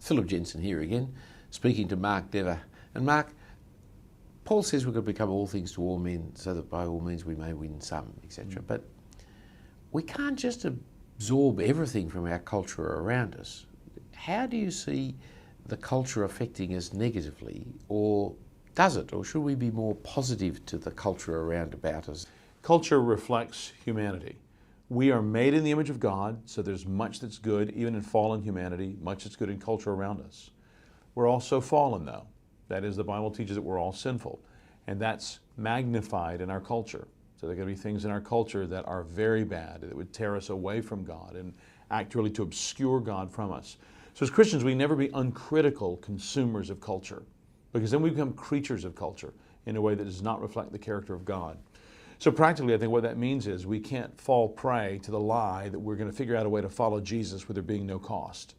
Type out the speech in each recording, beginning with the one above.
Phillip Jensen here again, speaking to Mark Dever. And Mark, Paul says we're going to become all things to all men, so that by all means we may win some, etc. But we can't just absorb everything from our culture around us. How do you see the culture affecting us negatively, or does it? Or should we be more positive to the culture around about us? Culture reflects humanity. We are made in the image of God, so there's much that's good, even in fallen humanity, much that's good in culture around us. We're also fallen, though. That is, the Bible teaches that we're all sinful, and that's magnified in our culture. So there are going to be things in our culture that are very bad, that would tear us away from God and act really to obscure God from us. So as Christians, we never be uncritical consumers of culture, because then we become creatures of culture in a way that does not reflect the character of God. So practically, I think what that means is we can't fall prey to the lie that we're going to figure out a way to follow Jesus with there being no cost.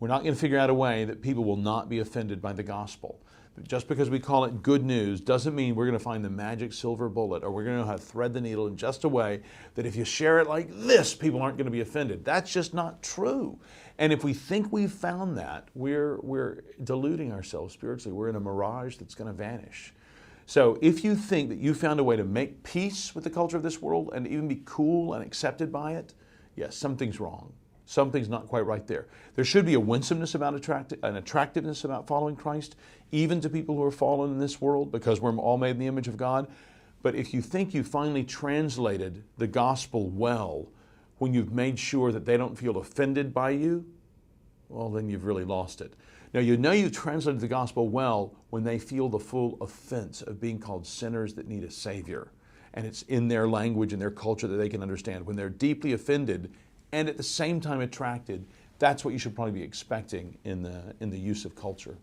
We're not going to figure out a way that people will not be offended by the gospel. But just because we call it good news doesn't mean we're going to find the magic silver bullet, or we're going to know how to thread the needle in just a way that if you share it like this, people aren't going to be offended. That's just not true. And if we think we've found that, we're deluding ourselves spiritually. We're in a mirage that's going to vanish. So if you think that you found a way to make peace with the culture of this world and even be cool and accepted by it, yes, something's wrong. Something's not quite right there. There should be a winsomeness about an attractiveness about following Christ, even to people who are fallen in this world, because we're all made in the image of God. But if you think you finally translated the gospel well, when you've made sure that they don't feel offended by you, well, then you've really lost it. Now, you know you've translated the gospel well when they feel the full offense of being called sinners that need a Savior. And it's in their language and their culture that they can understand. When they're deeply offended and at the same time attracted, that's what you should probably be expecting in the use of culture.